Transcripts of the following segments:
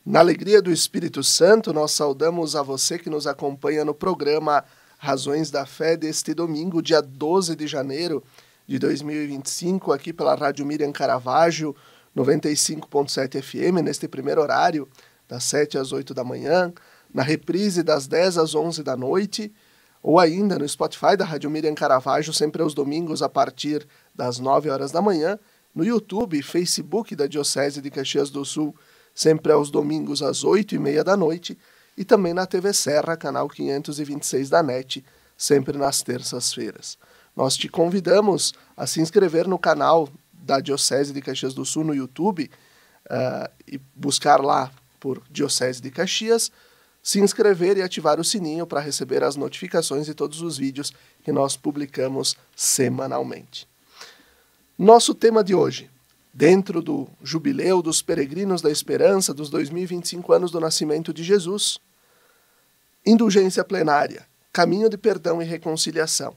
Na alegria do Espírito Santo, nós saudamos a você que nos acompanha no programa Razões da Fé deste domingo, dia 12 de janeiro de 2025, aqui pela Rádio Miriam Caravaggio, 95.7 FM, neste primeiro horário, das 7 às 8 da manhã, na reprise das 10 às 11 da noite, ou ainda no Spotify da Rádio Miriam Caravaggio, sempre aos domingos a partir das 9 horas da manhã, no YouTube e Facebook da Diocese de Caxias do Sul, sempre aos domingos às 8h30 da noite, e também na TV Serra, canal 526 da NET, sempre nas terças-feiras. Nós te convidamos a se inscrever no canal da Diocese de Caxias do Sul no YouTube e buscar lá por Diocese de Caxias, se inscrever e ativar o sininho para receber as notificações de todos os vídeos que nós publicamos semanalmente. Nosso tema de hoje: dentro do Jubileu dos Peregrinos da Esperança dos 2025 anos do nascimento de Jesus, indulgência plenária, caminho de perdão e reconciliação.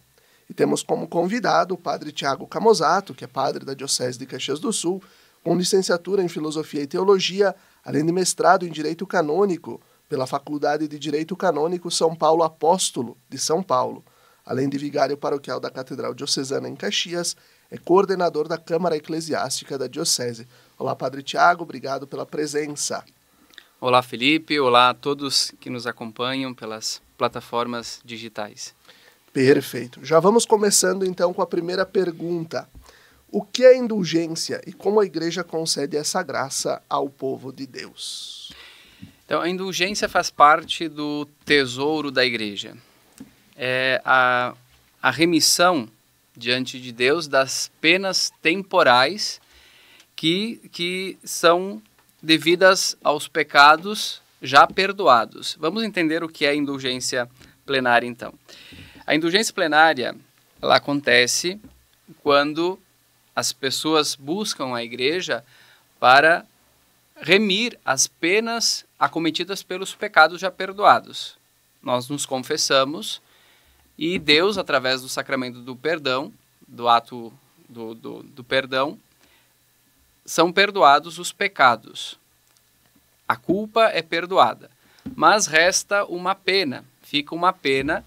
E temos como convidado o padre Tiago Camozzato, que é padre da Diocese de Caxias do Sul, com licenciatura em Filosofia e Teologia, além de mestrado em Direito Canônico pela Faculdade de Direito Canônico São Paulo Apóstolo de São Paulo, além de vigário paroquial da Catedral Diocesana em Caxias. É coordenador da Câmara Eclesiástica da Diocese. Olá, Padre Tiago, obrigado pela presença. Olá, Felipe. Olá a todos que nos acompanham pelas plataformas digitais. Perfeito. Já vamos começando, então, com a primeira pergunta. O que é indulgência e como a Igreja concede essa graça ao povo de Deus? Então, a indulgência faz parte do tesouro da Igreja. É a remissão diante de Deus das penas temporais que são devidas aos pecados já perdoados. Vamos entender o que é a indulgência plenária, então. A indulgência plenária, ela acontece quando as pessoas buscam a Igreja para remir as penas acometidas pelos pecados já perdoados. Nós nos confessamos e Deus, através do sacramento do perdão, do ato do perdão, são perdoados os pecados. A culpa é perdoada, mas resta uma pena, fica uma pena,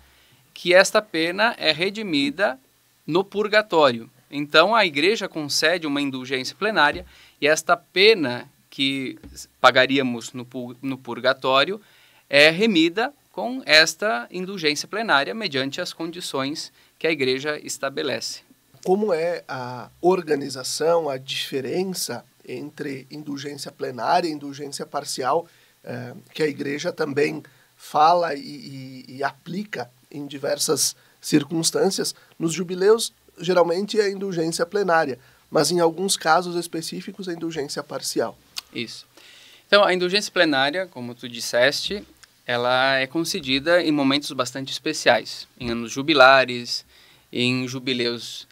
que esta pena é redimida no purgatório. Então a Igreja concede uma indulgência plenária e esta pena que pagaríamos no purgatório é remida com esta indulgência plenária mediante as condições que a Igreja estabelece. Como é a organização, a diferença entre indulgência plenária e indulgência parcial, que a Igreja também fala e aplica em diversas circunstâncias? Nos jubileus, geralmente é a indulgência plenária, mas em alguns casos específicos a indulgência parcial. Isso. Então, a indulgência plenária, como tu disseste, ela é concedida em momentos bastante especiais, em anos jubilares, em jubileus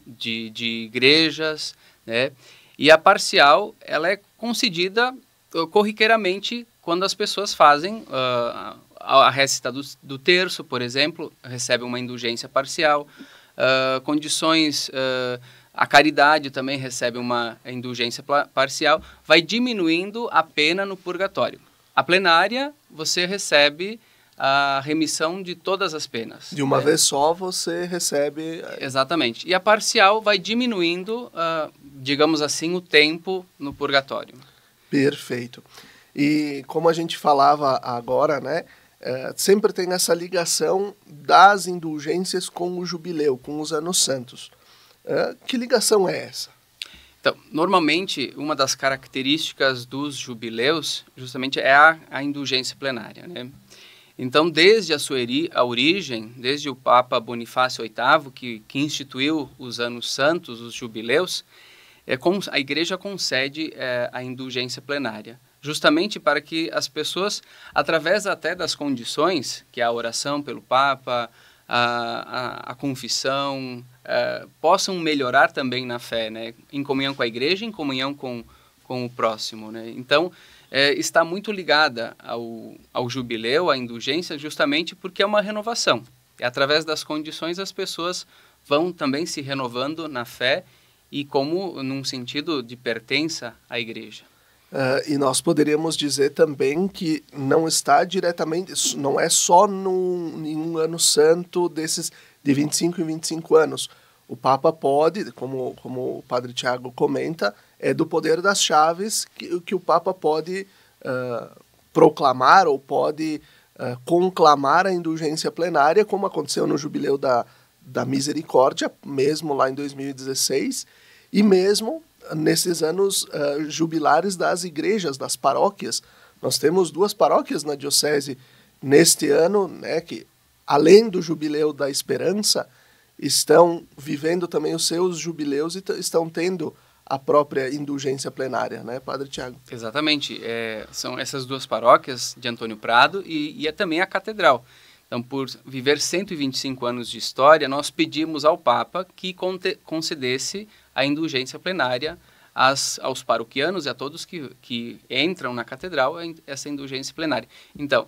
de igrejas, né? E a parcial, ela é concedida corriqueiramente quando as pessoas fazem a récita do terço, por exemplo, recebe uma indulgência parcial, condições... A caridade também recebe uma indulgência parcial, vai diminuindo a pena no purgatório. A plenária, você recebe a remissão de todas as penas. De uma vez só você recebe... Exatamente. E a parcial vai diminuindo, digamos assim, o tempo no purgatório. Perfeito. E como a gente falava agora, né, sempre tem essa ligação das indulgências com o jubileu, com os anos santos. Que ligação é essa? Então, normalmente, uma das características dos jubileus justamente é a indulgência plenária, né? Então, desde a sua origem, desde o Papa Bonifácio VIII, que instituiu os anos santos, os jubileus, a Igreja concede a indulgência plenária, justamente para que as pessoas, através até das condições, que é a oração pelo Papa, a confissão, possam melhorar também na fé, né? Em comunhão com a Igreja, em comunhão com o próximo, né? Então, está muito ligada ao jubileu, à indulgência, justamente porque é uma renovação. E através das condições as pessoas vão também se renovando na fé e como num sentido de pertença à igreja. E nós poderíamos dizer também que não está diretamente, não é só em um ano santo desses de 25 em 25 anos. O Papa pode, como o Padre Tiago comenta, é do poder das chaves que o Papa pode proclamar ou pode conclamar a indulgência plenária, como aconteceu no Jubileu da Misericórdia, mesmo lá em 2016, e mesmo nesses anos jubilares das igrejas, das paróquias. Nós temos 2 paróquias na diocese neste ano, né, que além do Jubileu da Esperança, estão vivendo também os seus jubileus e estão tendo a própria indulgência plenária, né, Padre Tiago? Exatamente. São essas 2 paróquias de Antônio Prado e é também a Catedral. Então, por viver 125 anos de história, nós pedimos ao Papa que concedesse a indulgência plenária aos paroquianos e a todos que entram na Catedral, essa indulgência plenária. Então,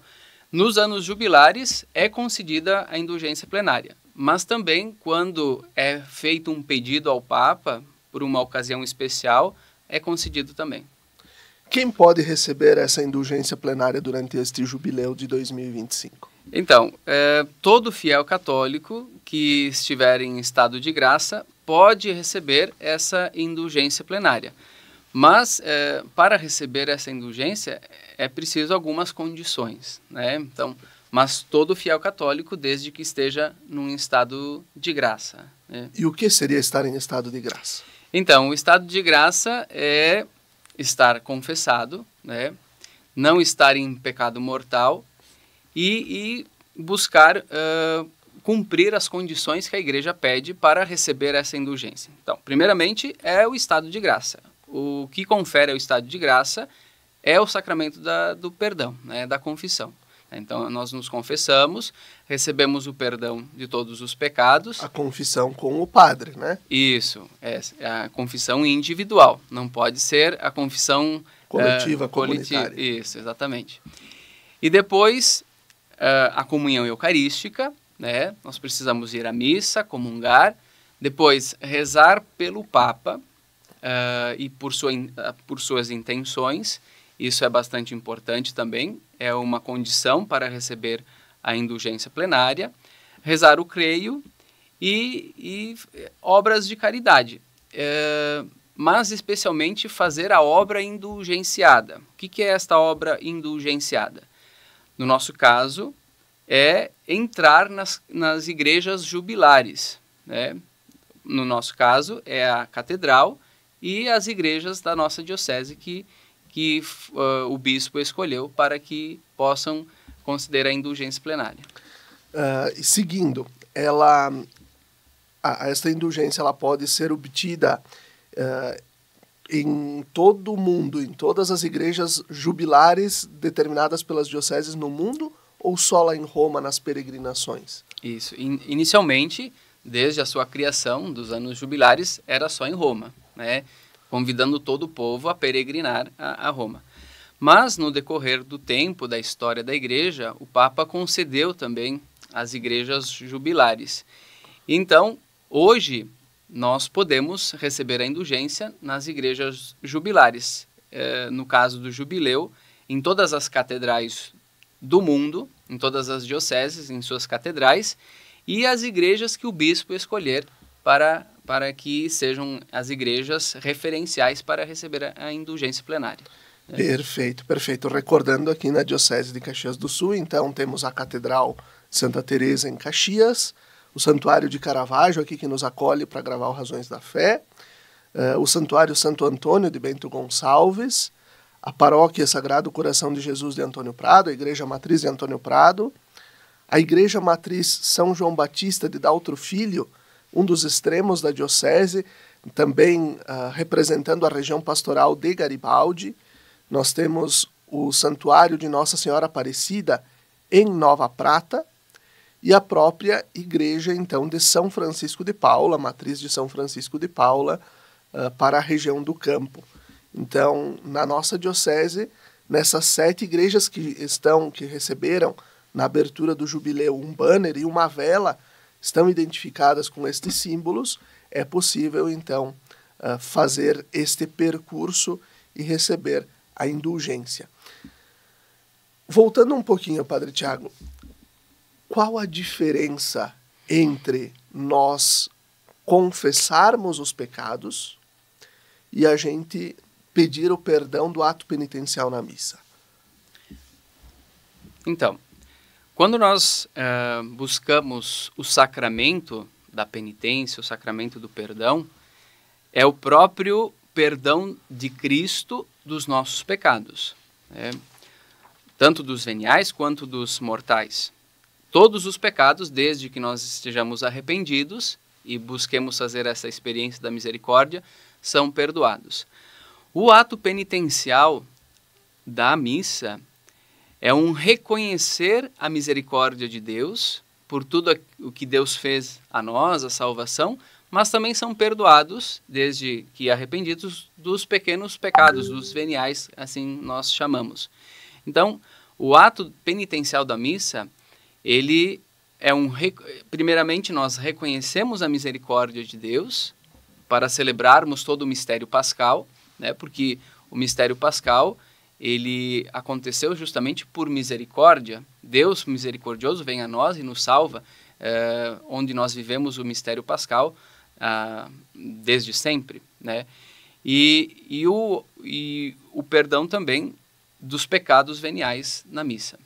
nos anos jubilares é concedida a indulgência plenária, mas também quando é feito um pedido ao Papa, por uma ocasião especial, é concedido também. Quem pode receber essa indulgência plenária durante este jubileu de 2025? Então, todo fiel católico que estiver em estado de graça pode receber essa indulgência plenária. Mas, para receber essa indulgência, é preciso algumas condições, né? Então, mas todo fiel católico, desde que esteja num estado de graça, né? E o que seria estar em estado de graça? Então, o estado de graça é estar confessado, né? Não estar em pecado mortal e buscar cumprir as condições que a igreja pede para receber essa indulgência. Então, primeiramente, é o estado de graça. O que confere ao estado de graça é o sacramento do perdão, né, da confissão. Então, nós nos confessamos, recebemos o perdão de todos os pecados. A confissão com o padre, né? Isso, é a confissão individual. Não pode ser a confissão coletiva, comunitária. Isso, exatamente. E depois, a comunhão eucarística, né? Nós precisamos ir à missa, comungar, depois rezar pelo Papa e por suas intenções. Isso é bastante importante também, é uma condição para receber a indulgência plenária. Rezar o creio e obras de caridade, mas especialmente fazer a obra indulgenciada. O que é esta obra indulgenciada? No nosso caso, é entrar nas igrejas jubilares, né? No nosso caso, é a catedral e as igrejas da nossa diocese que o bispo escolheu para que possam considerar a indulgência plenária. Seguindo, esta indulgência ela pode ser obtida em todo o mundo, em todas as igrejas jubilares determinadas pelas dioceses no mundo, ou só lá em Roma, nas peregrinações? Isso. Inicialmente, desde a sua criação, dos anos jubilares, era só em Roma, né? Convidando todo o povo a peregrinar a Roma. Mas, no decorrer do tempo, da história da igreja, o Papa concedeu também as igrejas jubilares. Então, hoje, nós podemos receber a indulgência nas igrejas jubilares. No caso do jubileu, em todas as catedrais do mundo, em todas as dioceses, em suas catedrais, e as igrejas que o bispo escolher para que sejam as igrejas referenciais para receber a indulgência plenária. Perfeito, perfeito. Recordando aqui na Diocese de Caxias do Sul, então temos a Catedral Santa Teresa em Caxias, o Santuário de Caravaggio aqui que nos acolhe para gravar o Razões da Fé, o Santuário Santo Antônio de Bento Gonçalves, a Paróquia Sagrado Coração de Jesus de Antônio Prado, a Igreja Matriz de Antônio Prado, a Igreja Matriz São João Batista de Daltro Filho, um dos extremos da diocese, também representando a região pastoral de Garibaldi. Nós temos o Santuário de Nossa Senhora Aparecida em Nova Prata e a própria Igreja, então, de São Francisco de Paula, matriz de São Francisco de Paula, para a região do Campo. Então, na nossa diocese, nessas 7 igrejas que receberam na abertura do jubileu um banner e uma vela, estão identificadas com estes símbolos, é possível, então, fazer este percurso e receber a indulgência. Voltando um pouquinho, Padre Tiago, qual a diferença entre nós confessarmos os pecados e a gente pedir o perdão do ato penitencial na missa? Então, quando nós buscamos o sacramento da penitência, o sacramento do perdão, é o próprio perdão de Cristo dos nossos pecados, né? Tanto dos veniais quanto dos mortais. Todos os pecados, desde que nós estejamos arrependidos e busquemos fazer essa experiência da misericórdia, são perdoados. O ato penitencial da missa é um reconhecer a misericórdia de Deus por tudo o que Deus fez a nós, a salvação, mas também são perdoados, desde que arrependidos, dos pequenos pecados, dos veniais, assim nós chamamos. Então, o ato penitencial da missa, ele é primeiramente, nós reconhecemos a misericórdia de Deus para celebrarmos todo o mistério pascal, né? Porque o mistério pascal, ele aconteceu justamente por misericórdia. Deus misericordioso vem a nós e nos salva, onde nós vivemos o mistério pascal desde sempre, né? E o perdão também dos pecados veniais na missa.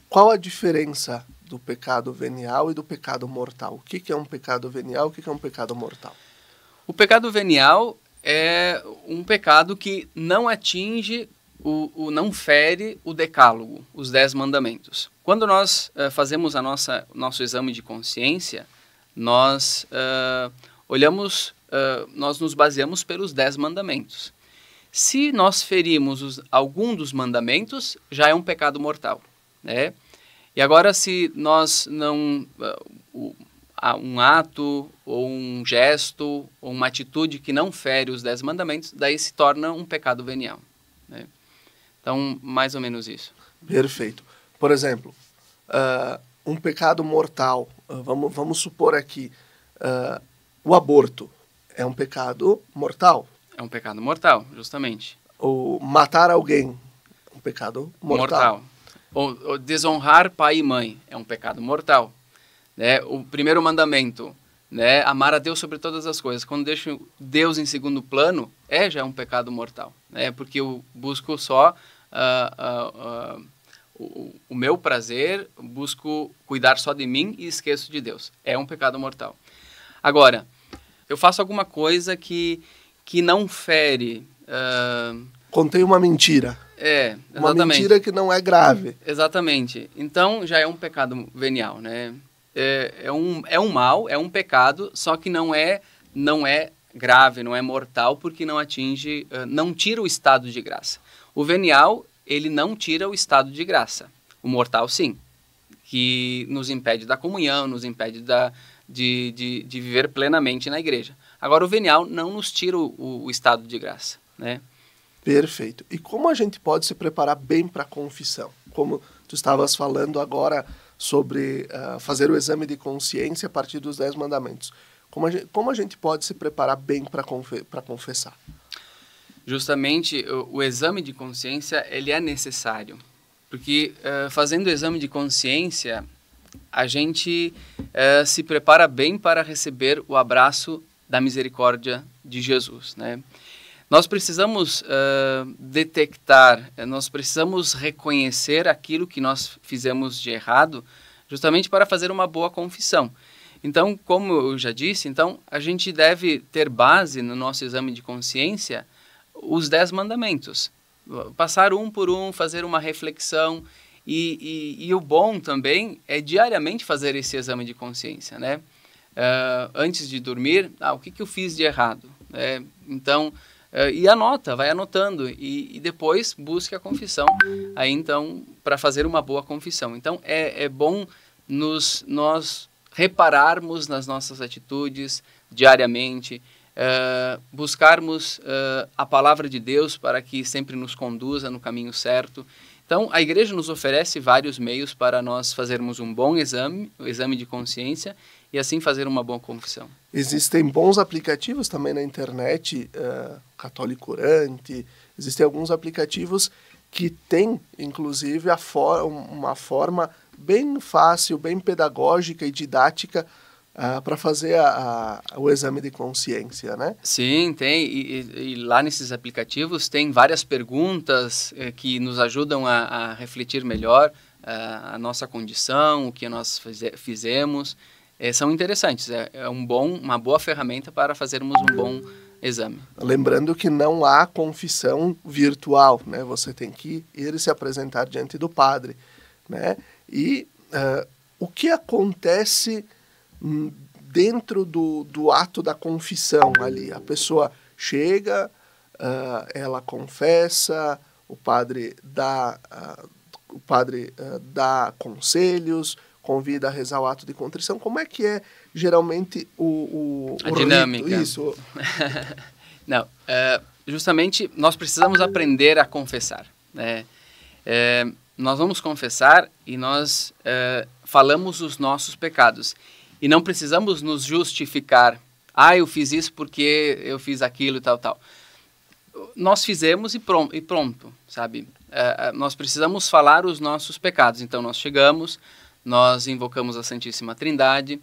Qual a diferença do pecado venial e do pecado mortal? O que é um pecado venial e o que é um pecado mortal? O pecado venial é um pecado que não atinge, não fere o decálogo, os 10 mandamentos. Quando nós fazemos nosso exame de consciência, nós nós nos baseamos pelos 10 mandamentos. Se nós ferimos algum dos mandamentos, já é um pecado mortal, né? E agora, se nós não... um ato, ou um gesto, ou uma atitude que não fere os 10 mandamentos, daí se torna um pecado venial, né? Então, mais ou menos isso. Perfeito. Por exemplo, um pecado mortal, vamos supor aqui, o aborto é um pecado mortal. É um pecado mortal, justamente. Ou matar alguém, um pecado mortal. Ou desonrar pai e mãe, é um pecado mortal, né? O primeiro mandamento, né? Amar a Deus sobre todas as coisas. Quando deixo Deus em segundo plano, já é um pecado mortal, né? Porque eu busco só o meu prazer, busco cuidar só de mim e esqueço de Deus. É um pecado mortal. Agora, eu faço alguma coisa que não fere... Contei uma mentira. Exatamente. Uma mentira que não é grave. Exatamente. Então, já é um pecado venial, né? É um mal, é um pecado, só que não é grave, não é mortal, porque não atinge, não tira o estado de graça. O venial, ele não tira o estado de graça. O mortal, sim, que nos impede da comunhão, nos impede de viver plenamente na igreja. Agora, o venial não nos tira o estado de graça, né? Perfeito. E como a gente pode se preparar bem para a confissão? Como tu estavas falando agora sobre fazer o exame de consciência a partir dos 10 mandamentos. Como a gente pode se preparar bem para confessar? Justamente, o exame de consciência, ele é necessário. Porque fazendo o exame de consciência, a gente se prepara bem para receber o abraço da misericórdia de Jesus, né? Nós precisamos detectar, nós precisamos reconhecer aquilo que nós fizemos de errado, justamente para fazer uma boa confissão. Então, como eu já disse, então, a gente deve ter base no nosso exame de consciência os 10 mandamentos. Passar um por um, fazer uma reflexão. E o bom também é diariamente fazer esse exame de consciência, né? Antes de dormir, o que eu fiz de errado? Então... e vai anotando e depois busque a confissão aí então para fazer uma boa confissão. Então é bom nós repararmos nas nossas atitudes diariamente, buscarmos a palavra de Deus para que sempre nos conduza no caminho certo. Então, a igreja nos oferece vários meios para nós fazermos um bom exame, o exame de consciência, e assim fazer uma boa confissão. Existem bons aplicativos também na internet, Católico Orante, existem alguns aplicativos que têm, inclusive, uma forma bem fácil, bem pedagógica e didática para fazer o exame de consciência, né? Sim, tem. E lá nesses aplicativos tem várias perguntas que nos ajudam a refletir melhor a nossa condição, o que nós fizemos. São interessantes. Uma boa ferramenta para fazermos um bom exame. Lembrando que não há confissão virtual, né? Você tem que ir se apresentar diante do padre, né? E o que acontece dentro do ato da confissão ali? A pessoa chega, ela confessa, o padre dá conselhos, convida a rezar o ato de contrição. Como é que é geralmente a dinâmica? Rito? Isso. Não, justamente nós precisamos aprender a confessar, né? Nós vamos confessar e nós falamos os nossos pecados. E não precisamos nos justificar. Eu fiz isso porque eu fiz aquilo e tal, tal. Nós fizemos e pronto, sabe? Nós precisamos falar os nossos pecados. Então, nós chegamos, nós invocamos a Santíssima Trindade,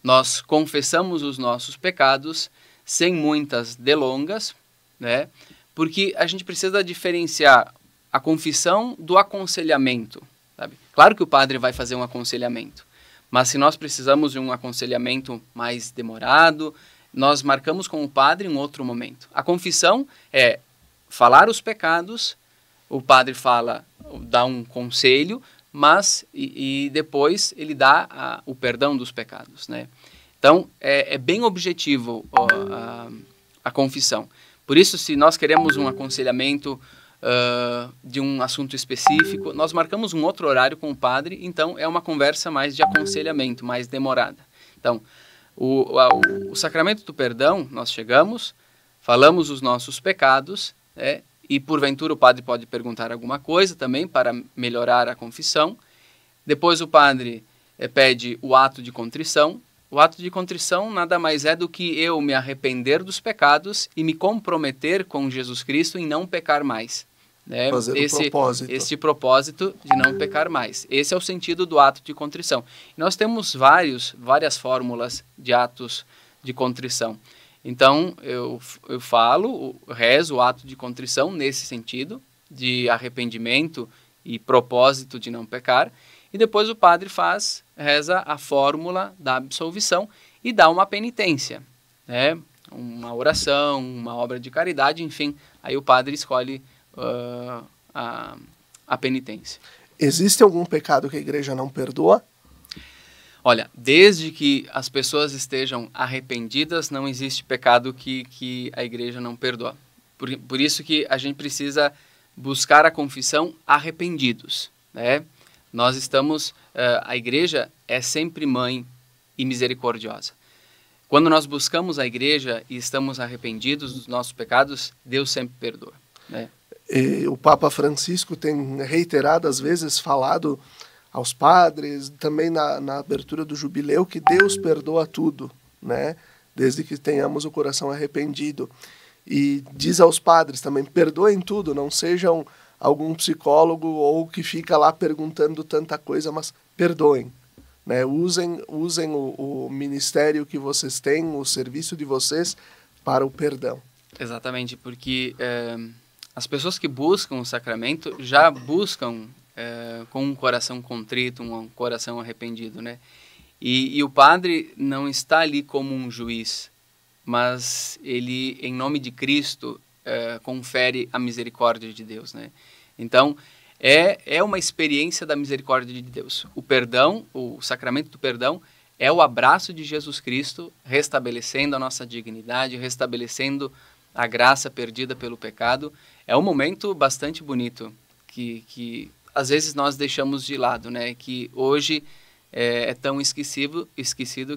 nós confessamos os nossos pecados sem muitas delongas, né? Porque a gente precisa diferenciar a confissão do aconselhamento, sabe? Claro que o padre vai fazer um aconselhamento, mas se nós precisamos de um aconselhamento mais demorado, nós marcamos com o padre em outro momento. A confissão é falar os pecados, o padre dá um conselho, mas e depois ele dá o perdão dos pecados, né? Então, é bem objetivo a confissão. Por isso, se nós queremos um aconselhamento de um assunto específico, nós marcamos um outro horário com o padre, então é uma conversa mais de aconselhamento, mais demorada. Então, o sacramento do perdão, nós chegamos, falamos os nossos pecados, né, e porventura o padre pode perguntar alguma coisa também para melhorar a confissão. Depois o padre pede o ato de contrição. O ato de contrição nada mais é do que eu me arrepender dos pecados e me comprometer com Jesus Cristo em não pecar mais. Né? Fazer esse propósito de não pecar mais. Esse é o sentido do ato de contrição. Nós temos várias fórmulas de atos de contrição. Então, eu rezo o ato de contrição nesse sentido, de arrependimento e propósito de não pecar, e depois o padre reza a fórmula da absolvição e dá uma penitência, né? Uma oração, uma obra de caridade, enfim, aí o padre escolhe a penitência. Existe algum pecado que a igreja não perdoa? Olha, desde que as pessoas estejam arrependidas, não existe pecado que a igreja não perdoa. Por isso que a gente precisa buscar a confissão arrependidos, né? Nós estamos, a igreja é sempre mãe e misericordiosa. Quando nós buscamos a igreja e estamos arrependidos dos nossos pecados, Deus sempre perdoa, né? E o Papa Francisco tem reiteradas vezes falado aos padres, também na abertura do jubileu, que Deus perdoa tudo, né? Desde que tenhamos o coração arrependido. E diz aos padres também, perdoem tudo, não sejam algum psicólogo ou que fica lá perguntando tanta coisa, mas perdoem, né? Usem o ministério que vocês têm, o serviço de vocês para o perdão. Exatamente, porque as pessoas que buscam o sacramento já buscam com um coração contrito, um coração arrependido, né? E o padre não está ali como um juiz, mas ele, em nome de Cristo, confere a misericórdia de Deus, né? Então, é uma experiência da misericórdia de Deus. O perdão, o sacramento do perdão, é o abraço de Jesus Cristo, restabelecendo a nossa dignidade, restabelecendo a graça perdida pelo pecado. É um momento bastante bonito que às vezes nós deixamos de lado, né? Que hoje é tão esquecido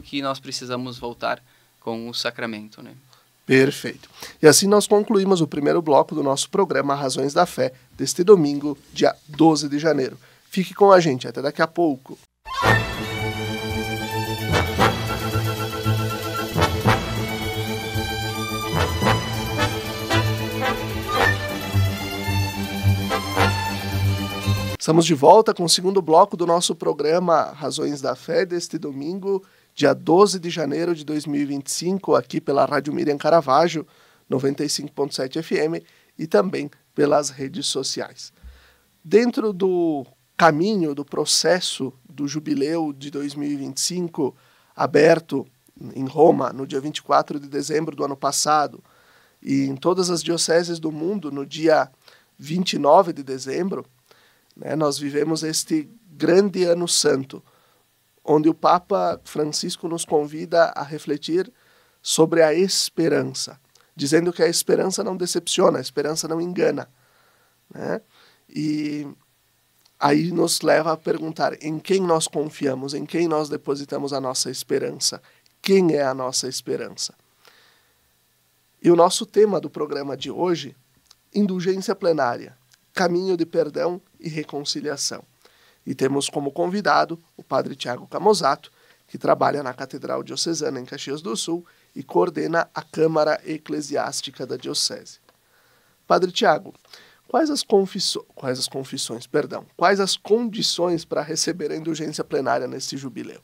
que nós precisamos voltar com o sacramento, né? Perfeito. E assim nós concluímos o primeiro bloco do nosso programa Razões da Fé, deste domingo, dia 12 de janeiro. Fique com a gente, até daqui a pouco. Estamos de volta com o segundo bloco do nosso programa Razões da Fé, deste domingo, dia 12 de janeiro de 2025, aqui pela Rádio Miriam Caravaggio, 95.7 FM, e também pelas redes sociais. Dentro do caminho, do processo do jubileu de 2025, aberto em Roma, no dia 24 de dezembro do ano passado, e em todas as dioceses do mundo, no dia 29 de dezembro, nós vivemos este grande ano santo, onde o Papa Francisco nos convida a refletir sobre a esperança, dizendo que a esperança não decepciona, a esperança não engana, né? E aí nos leva a perguntar em quem nós confiamos, em quem nós depositamos a nossa esperança, quem é a nossa esperança. E o nosso tema do programa de hoje, indulgência plenária, caminho de perdão e reconciliação. E temos como convidado o padre Tiago Camozzato, que trabalha na Catedral Diocesana em Caxias do Sul e coordena a Câmara Eclesiástica da Diocese. Padre Tiago, quais as condições para receber a indulgência plenária neste jubileu?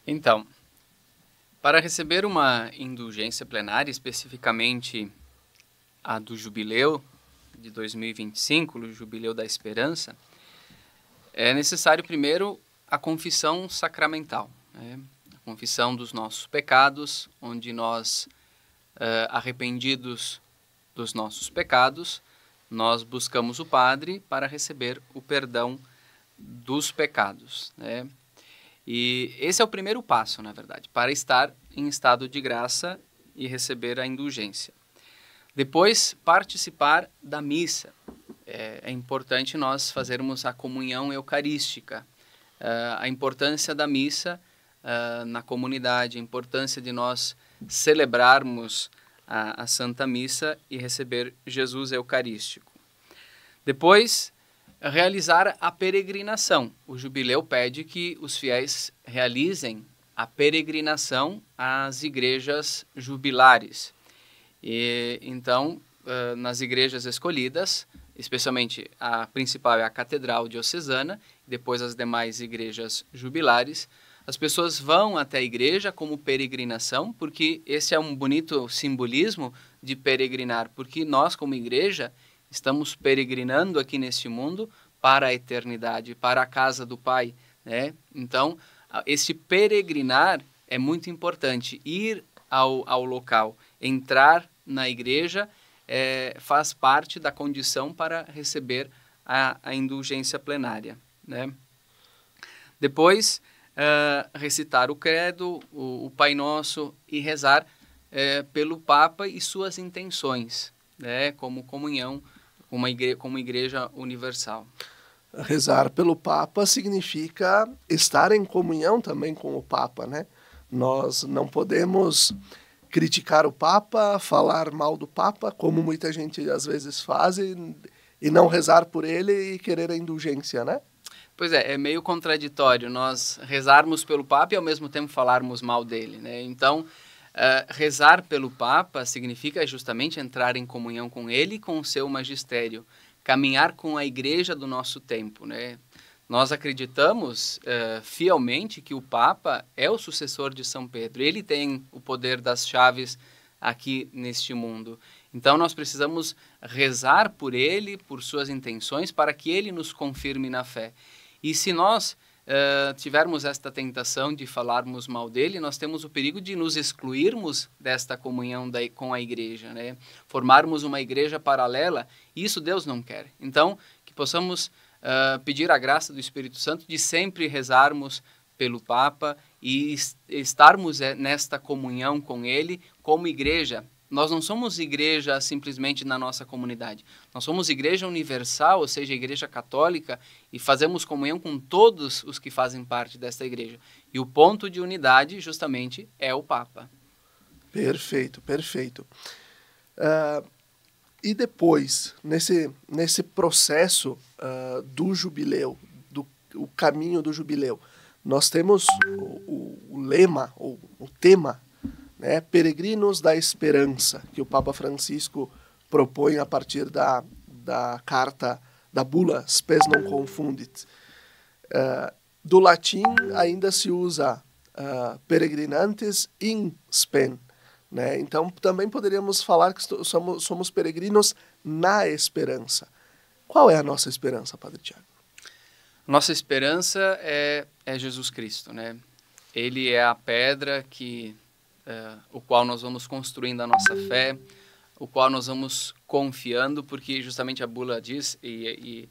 Então, para receber uma indulgência plenária, especificamente a do jubileu de 2025, o Jubileu da Esperança, é necessário primeiro a confissão sacramental, né? A confissão dos nossos pecados, onde nós, arrependidos dos nossos pecados, nós buscamos o Padre para receber o perdão dos pecados, né? E esse é o primeiro passo, na verdade, para estar em estado de graça e receber a indulgência. Depois, participar da missa. É importante nós fazermos a comunhão eucarística. A importância da missa na comunidade, a importância de nós celebrarmos a Santa Missa e receber Jesus Eucarístico. Depois, realizar a peregrinação. O jubileu pede que os fiéis realizem a peregrinação às igrejas jubilares. E, então, nas igrejas escolhidas, especialmente a principal é a Catedral Diocesana, depois as demais igrejas jubilares, as pessoas vão até a igreja como peregrinação, porque esse é um bonito simbolismo de peregrinar, porque nós, como igreja, estamos peregrinando aqui neste mundo para a eternidade, para a casa do Pai, né? Então, esse peregrinar é muito importante, ir ao local, entrar na igreja, faz parte da condição para receber a indulgência plenária, né? Depois, recitar o credo, o Pai Nosso e rezar pelo Papa e suas intenções, né? Como comunhão, como igreja universal. Rezar pelo Papa significa estar em comunhão também com o Papa, né? Nós não podemos criticar o Papa, falar mal do Papa, como muita gente às vezes faz, e não rezar por ele e querer a indulgência, né? Pois é meio contraditório nós rezarmos pelo Papa e ao mesmo tempo falarmos mal dele, né? Então, rezar pelo Papa significa justamente entrar em comunhão com ele e com o seu magistério, caminhar com a igreja do nosso tempo, né? Nós acreditamos fielmente que o Papa é o sucessor de São Pedro. Ele tem o poder das chaves aqui neste mundo. Então, nós precisamos rezar por ele, por suas intenções, para que ele nos confirme na fé. E se nós tivermos esta tentação de falarmos mal dele, nós temos o perigo de nos excluirmos desta comunhão com a igreja, né? Formarmos uma igreja paralela, e isso Deus não quer. Então, que possamos pedir a graça do Espírito Santo de sempre rezarmos pelo Papa e estarmos nesta comunhão com ele como igreja. Nós não somos igreja simplesmente na nossa comunidade. Nós somos igreja universal, ou seja, igreja católica, e fazemos comunhão com todos os que fazem parte desta igreja. E o ponto de unidade, justamente, é o Papa. Perfeito, perfeito. E depois, nesse processo do jubileu, o caminho do jubileu, nós temos o lema, ou o tema, né, Peregrinos da Esperança, que o Papa Francisco propõe a partir da carta, da bula Spes non confundit. Do latim ainda se usa peregrinantes in spem, né? Então também poderíamos falar que somos peregrinos na esperança. Qual é a nossa esperança, Padre Tiago? Nossa esperança é Jesus Cristo, né? Ele é a pedra o qual nós vamos construindo a nossa fé, o qual nós vamos confiando, porque justamente a bula diz, e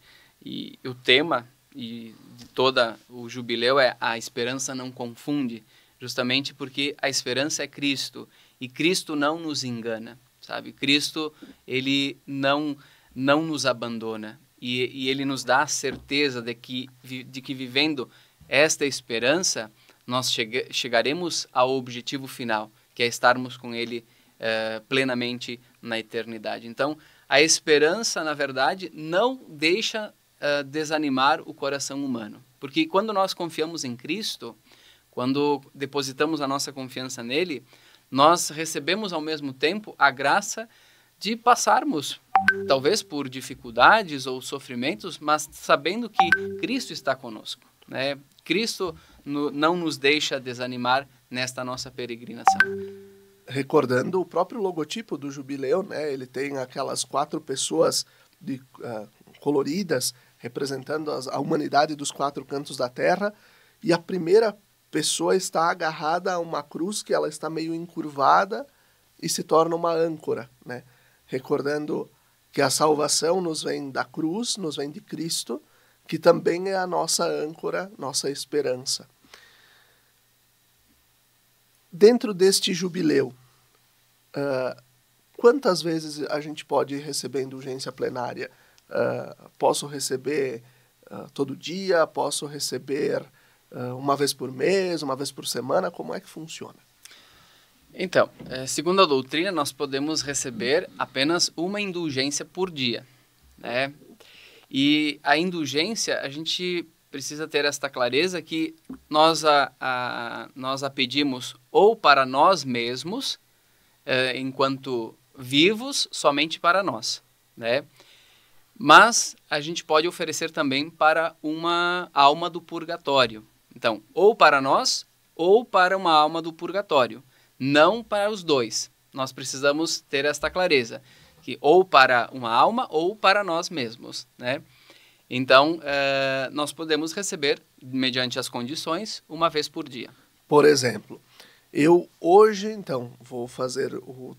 o tema de toda o jubileu é a esperança não confunde, justamente porque a esperança é Cristo, e Cristo não nos engana, sabe? Cristo, ele não nos abandona, e ele nos dá a certeza de que vivendo esta esperança, nós chegaremos ao objetivo final, que é estarmos com ele plenamente na eternidade. Então, a esperança, na verdade, não deixa desanimar o coração humano. Porque quando nós confiamos em Cristo, quando depositamos a nossa confiança nele, nós recebemos ao mesmo tempo a graça de passarmos, talvez por dificuldades ou sofrimentos, mas sabendo que Cristo está conosco, né? Cristo não nos deixa desanimar nesta nossa peregrinação. Recordando o próprio logotipo do jubileu, né? Ele tem aquelas 4 pessoas coloridas representando a humanidade dos 4 cantos da terra, e a primeira pessoa está agarrada a uma cruz que ela está meio encurvada e se torna uma âncora, né? Recordando que a salvação nos vem da cruz, nos vem de Cristo, que também é a nossa âncora, nossa esperança. Dentro deste jubileu, quantas vezes a gente pode receber indulgência plenária? Posso receber todo dia? Posso receber uma vez por mês, uma vez por semana? Como é que funciona? Então, segundo a doutrina, nós podemos receber apenas uma indulgência por dia, né? E a indulgência, a gente precisa ter esta clareza que nós a pedimos ou para nós mesmos, enquanto vivos, somente para nós, né? Mas a gente pode oferecer também para uma alma do purgatório. Então, ou para nós, ou para uma alma do purgatório. Não para os dois. Nós precisamos ter esta clareza, que ou para uma alma ou para nós mesmos, né? Então, nós podemos receber, mediante as condições, uma vez por dia. Por exemplo, eu hoje, então, vou fazer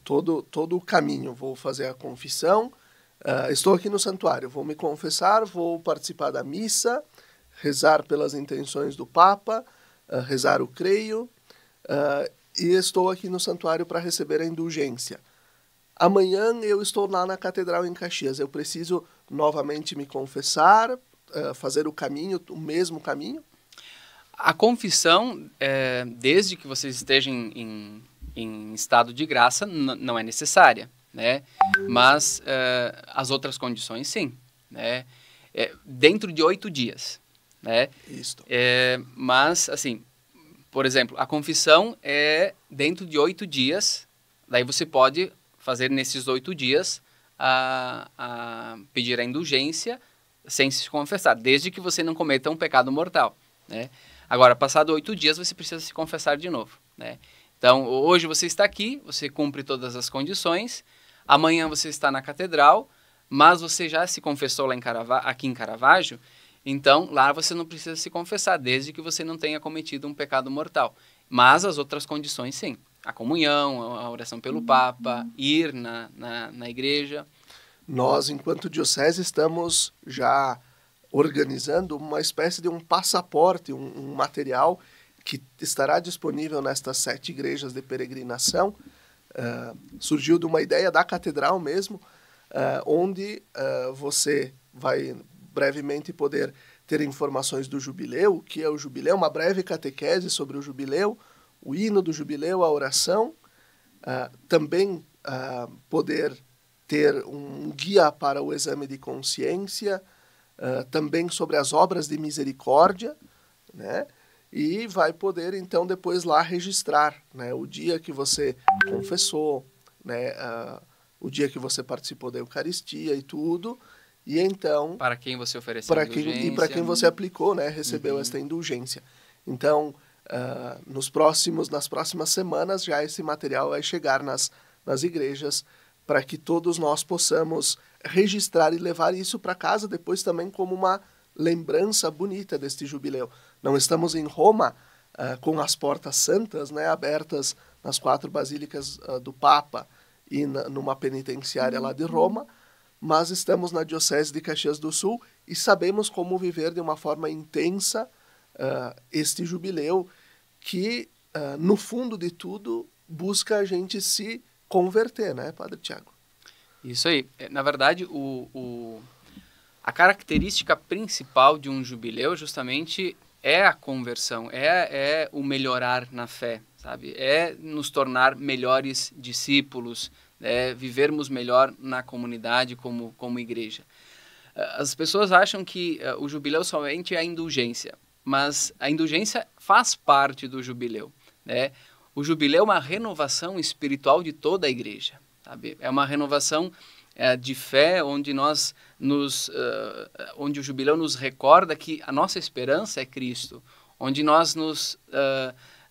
todo o caminho, vou fazer a confissão, estou aqui no santuário, vou me confessar, vou participar da missa, rezar pelas intenções do Papa, rezar o creio, e estou aqui no santuário para receber a indulgência. Amanhã eu estou lá na Catedral em Caxias. Eu preciso novamente me confessar, fazer o mesmo caminho? A confissão, desde que vocês estejam em estado de graça, não é necessária, né? Mas as outras condições, sim, né? Dentro de 8 dias, né? Isso. Mas, assim, por exemplo, a confissão é dentro de 8 dias, daí você pode fazer nesses 8 dias pedir a indulgência sem se confessar, desde que você não cometa um pecado mortal, né? Agora, passado 8 dias, você precisa se confessar de novo, né? Então, hoje você está aqui, você cumpre todas as condições, amanhã você está na catedral, mas você já se confessou lá aqui em Caravaggio, então lá você não precisa se confessar, desde que você não tenha cometido um pecado mortal. Mas as outras condições, sim. A comunhão, a oração pelo Papa, ir na igreja. Nós, enquanto diocese, estamos já organizando uma espécie de um passaporte, um material que estará disponível nestas 7 igrejas de peregrinação. Surgiu de uma ideia da catedral mesmo, onde você vai brevemente poder ter informações do jubileu, o que é o jubileu, uma breve catequese sobre o jubileu, o hino do jubileu, a oração, também poder ter um guia para o exame de consciência, também sobre as obras de misericórdia, né? E vai poder, então, depois lá registrar, né, o dia que você confessou, né, o dia que você participou da Eucaristia e tudo, e então... Para quem você ofereceu indulgência. E para quem você aplicou, né, recebeu esta indulgência. Então, nas próximas semanas, já esse material vai chegar nas igrejas, para que todos nós possamos registrar e levar isso para casa depois também como uma lembrança bonita deste jubileu. Não estamos em Roma com as portas santas, né, abertas nas 4 basílicas do Papa e numa penitenciária lá de Roma, mas estamos na Diocese de Caxias do Sul e sabemos como viver de uma forma intensa este jubileu que, no fundo de tudo, busca a gente se converter, né, Padre Tiago? Isso aí. Na verdade, a característica principal de um jubileu justamente é a conversão, é o melhorar na fé, sabe? É nos tornar melhores discípulos, vivermos melhor na comunidade como igreja. As pessoas acham que o jubileu somente é a indulgência, mas a indulgência faz parte do jubileu, né? O jubileu é uma renovação espiritual de toda a igreja, sabe? É uma renovação de fé, onde onde o jubileu nos recorda que a nossa esperança é Cristo, onde nós nos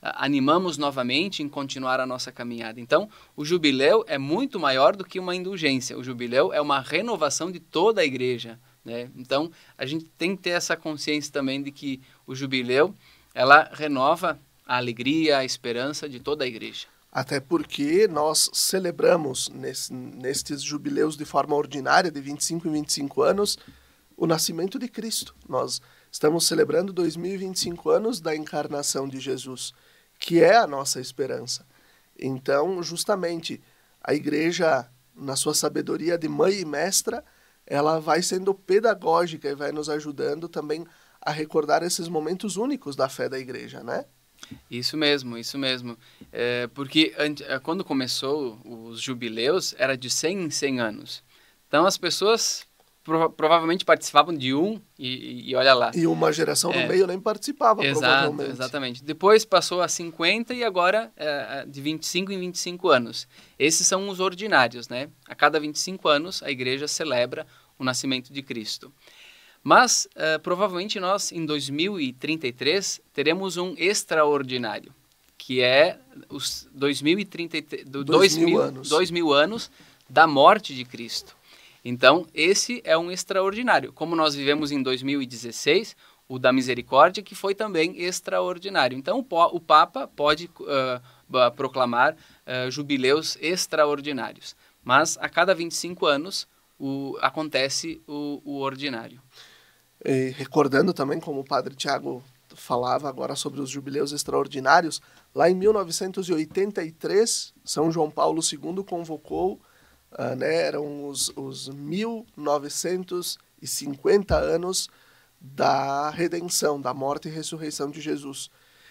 animamos novamente em continuar a nossa caminhada. Então, o jubileu é muito maior do que uma indulgência. O jubileu é uma renovação de toda a igreja, né? Então, a gente tem que ter essa consciência também de que o jubileu, ela renova a alegria, a esperança de toda a igreja. Até porque nós celebramos nestes jubileus de forma ordinária, de 25 em 25 anos, o nascimento de Cristo. Nós estamos celebrando 2025 anos da encarnação de Jesus, que é a nossa esperança. Então, justamente, a igreja, na sua sabedoria de mãe e mestra, ela vai sendo pedagógica e vai nos ajudando também a recordar esses momentos únicos da fé da igreja, né? Isso mesmo, isso mesmo. Porque quando começou os jubileus, era de 100 em 100 anos. Então as pessoas provavelmente participavam de um e olha lá. E uma geração no meio nem participava, provavelmente. Exatamente. Depois passou a 50 e agora de 25 em 25 anos. Esses são os ordinários, né? A cada 25 anos a igreja celebra o nascimento de Cristo. Mas, provavelmente, nós, em 2033, teremos um extraordinário, que é os 2000 anos da morte de Cristo. Então, esse é um extraordinário. Como nós vivemos em 2016, o da misericórdia, que foi também extraordinário. Então, o Papa pode proclamar jubileus extraordinários. Mas, a cada 25 anos, acontece o ordinário. E recordando também, como o Padre Tiago falava agora sobre os jubileus extraordinários, lá em 1983, São João Paulo II convocou, eram os 1950 anos da redenção, da morte e ressurreição de Jesus.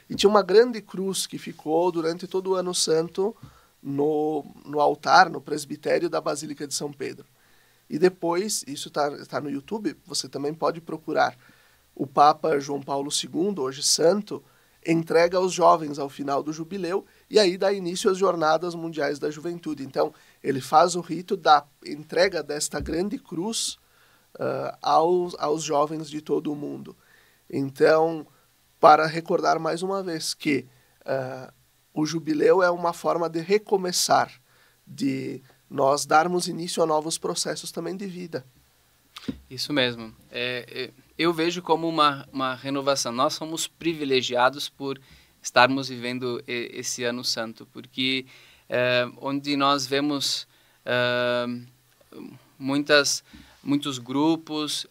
E tinha uma grande cruz que ficou durante todo o Ano Santo no altar, no presbitério da Basílica de São Pedro. E depois, isso está no YouTube, você também pode procurar. O Papa João Paulo II, hoje santo, entrega aos jovens ao final do jubileu e aí dá início às Jornadas Mundiais da Juventude. Então, ele faz o rito da entrega desta grande cruz aos jovens de todo o mundo. Então, para recordar mais uma vez que o jubileu é uma forma de recomeçar, de nós darmos início a novos processos também de vida. Isso mesmo. Eu vejo como uma renovação. Nós somos privilegiados por estarmos vivendo esse Ano Santo, porque onde nós vemos muitos grupos,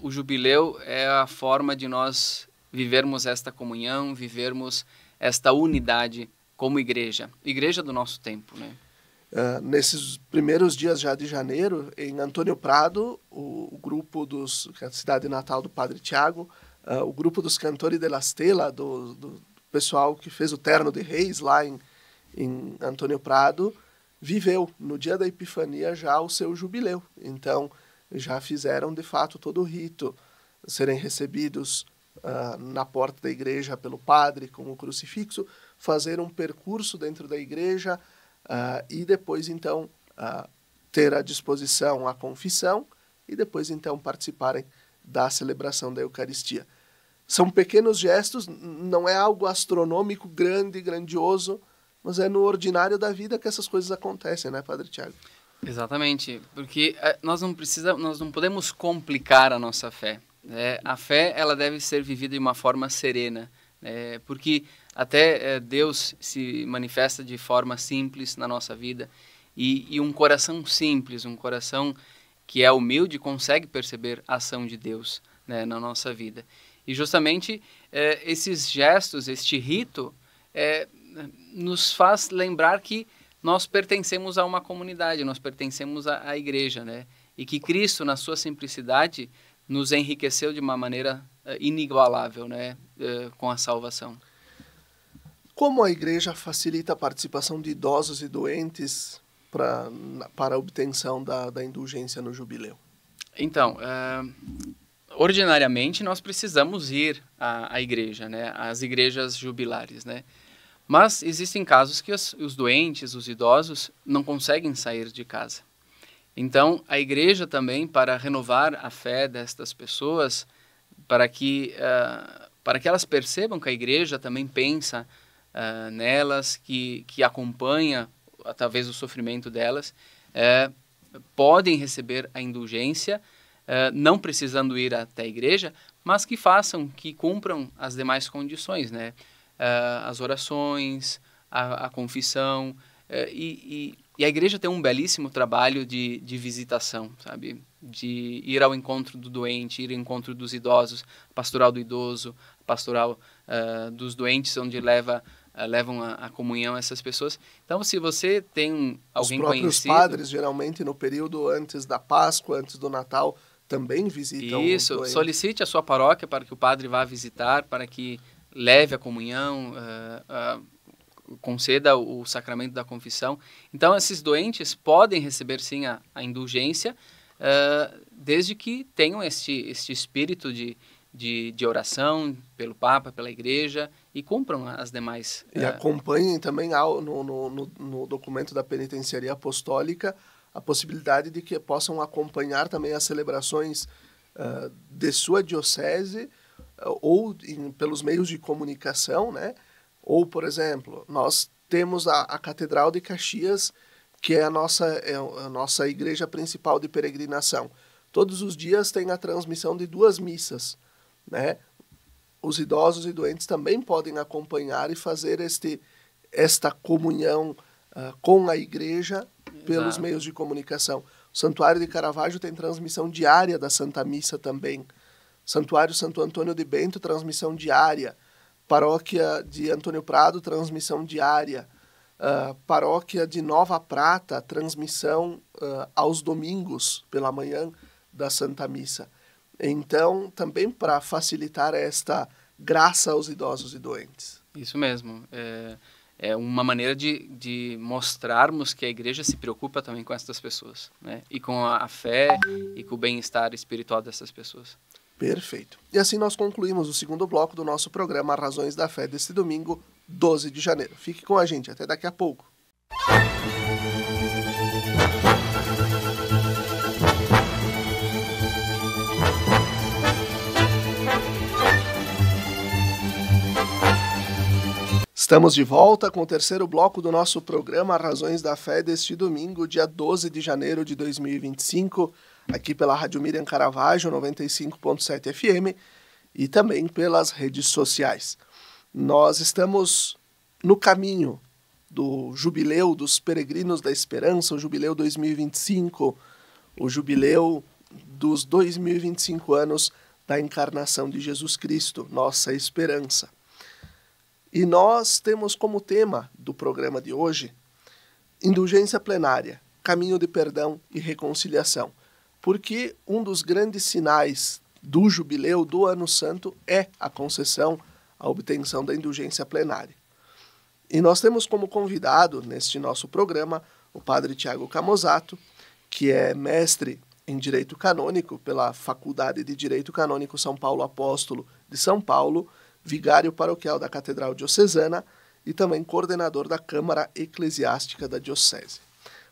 o jubileu é a forma de nós vivermos esta comunhão, vivermos esta unidade como igreja do nosso tempo, né? Nesses primeiros dias já de janeiro, em Antônio Prado, o grupo que é a cidade natal do Padre Tiago, o grupo dos Cantori della Stella, do pessoal que fez o Terno de Reis lá em em Antônio Prado, viveu no dia da Epifania já o seu jubileu. Então, já fizeram de fato todo o rito, serem recebidos na porta da igreja pelo padre com o crucifixo, fazer um percurso dentro da igreja e depois então ter à disposição a confissão e depois então participarem da celebração da Eucaristia. São pequenos gestos, não é algo astronômico, grande, grandioso, mas é no ordinário da vida que essas coisas acontecem, né, Padre Tiago? Exatamente, porque nós não podemos complicar a nossa fé. Né? A fé, ela deve ser vivida de uma forma serena, né? Porque até Deus se manifesta de forma simples na nossa vida e um coração simples, um coração que é humilde, consegue perceber a ação de Deus, né, na nossa vida. E justamente esses gestos, este rito, nos faz lembrar que nós pertencemos a uma comunidade, nós pertencemos à igreja, né? E que Cristo, na sua simplicidade, nos enriqueceu de uma maneira inigualável, né? Com a salvação. Como a igreja facilita a participação de idosos e doentes para a obtenção da indulgência no jubileu? Então, ordinariamente nós precisamos ir à igreja, né? Às igrejas jubilares, né? Mas existem casos que os doentes, os idosos, não conseguem sair de casa. Então, a igreja também, para renovar a fé destas pessoas, para que elas percebam que a igreja também pensa nelas, que acompanha, talvez, o sofrimento delas, podem receber a indulgência, não precisando ir até a igreja, mas que cumpram as demais condições, né? As orações, a confissão, e a igreja tem um belíssimo trabalho de visitação, sabe? De ir ao encontro do doente, ir ao encontro dos idosos, pastoral do idoso, pastoral dos doentes, onde levam a comunhão essas pessoas. Então, se você tem alguém conhecido... Os próprios padres, geralmente, no período antes da Páscoa, antes do Natal, também visitam Isso, o doente. Solicite a sua paróquia para que o padre vá visitar, para que leve a comunhão, conceda o sacramento da confissão. Então, esses doentes podem receber, sim, a indulgência, desde que tenham este espírito de oração pelo Papa, pela Igreja, e cumpram as demais... E acompanhem também no documento da Penitenciaria Apostólica a possibilidade de que possam acompanhar também as celebrações de sua diocese, ou pelos meios de comunicação, né? Ou, por exemplo, nós temos a Catedral de Caxias, que é a nossa igreja principal de peregrinação. Todos os dias tem a transmissão de 2 missas, né? Os idosos e doentes também podem acompanhar e fazer esta comunhão com a igreja pelos Exato. meios de comunicação. O Santuário de Caravaggio tem transmissão diária da Santa Missa também. Santuário Santo Antônio de Bento, transmissão diária. Paróquia de Antônio Prado, transmissão diária. Paróquia de Nova Prata, transmissão aos domingos, pela manhã, da Santa Missa. Então, também para facilitar esta graça aos idosos e doentes. Isso mesmo. É uma maneira de mostrarmos que a igreja se preocupa também com essas pessoas, né? E com a fé e com o bem-estar espiritual dessas pessoas. Perfeito. E assim nós concluímos o segundo bloco do nosso programa Razões da Fé deste domingo, 12 de janeiro. Fique com a gente, até daqui a pouco. Estamos de volta com o terceiro bloco do nosso programa Razões da Fé deste domingo, dia 12 de janeiro de 2025, aqui pela Rádio Miriam Caravaggio, 95.7 FM, e também pelas redes sociais. Nós estamos no caminho do Jubileu dos Peregrinos da Esperança, o Jubileu 2025, o Jubileu dos 2025 anos da encarnação de Jesus Cristo, nossa esperança. E nós temos como tema do programa de hoje indulgência plenária, caminho de perdão e reconciliação, porque um dos grandes sinais do jubileu do Ano Santo é a concessão, a obtenção da indulgência plenária. E nós temos como convidado neste nosso programa o padre Tiago Camozzato, que é mestre em Direito Canônico pela Faculdade de Direito Canônico São Paulo Apóstolo de São Paulo, vigário paroquial da Catedral Diocesana e também coordenador da Câmara Eclesiástica da Diocese.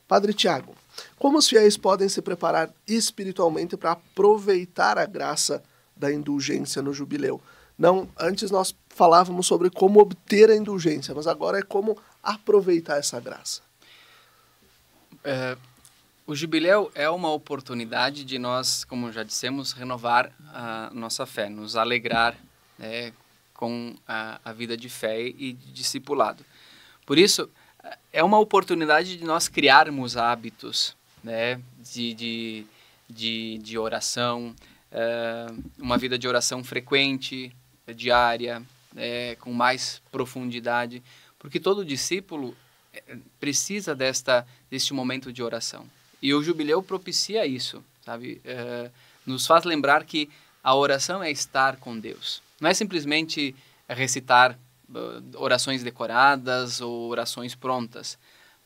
Padre Tiago, como os fiéis podem se preparar espiritualmente para aproveitar a graça da indulgência no jubileu? Não, antes nós falávamos sobre como obter a indulgência, mas agora é como aproveitar essa graça. O jubileu é uma oportunidade de nós, como já dissemos, renovar a nossa fé, nos alegrar, né, com a vida de fé e de discipulado. Por isso, é uma oportunidade de nós criarmos hábitos, né, de oração, uma vida de oração frequente, diária, com mais profundidade, porque todo discípulo precisa deste momento de oração. E o jubileu propicia isso, sabe? Nos faz lembrar que a oração é estar com Deus. Não é simplesmente recitar orações decoradas ou orações prontas,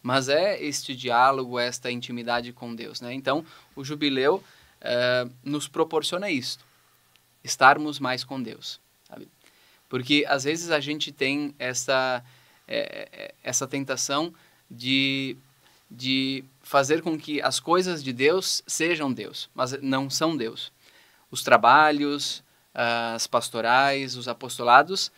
mas é este diálogo, esta intimidade com Deus, né? Então, o jubileu nos proporciona isto, estarmos mais com Deus, sabe? Porque às vezes a gente tem essa tentação de fazer com que as coisas de Deus sejam Deus, mas não são Deus. Os trabalhos, as pastorais, os apostolados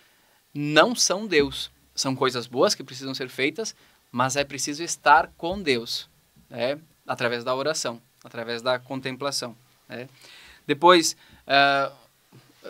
não são Deus. São coisas boas que precisam ser feitas, mas é preciso estar com Deus, né? Através da oração, através da contemplação, né? Depois,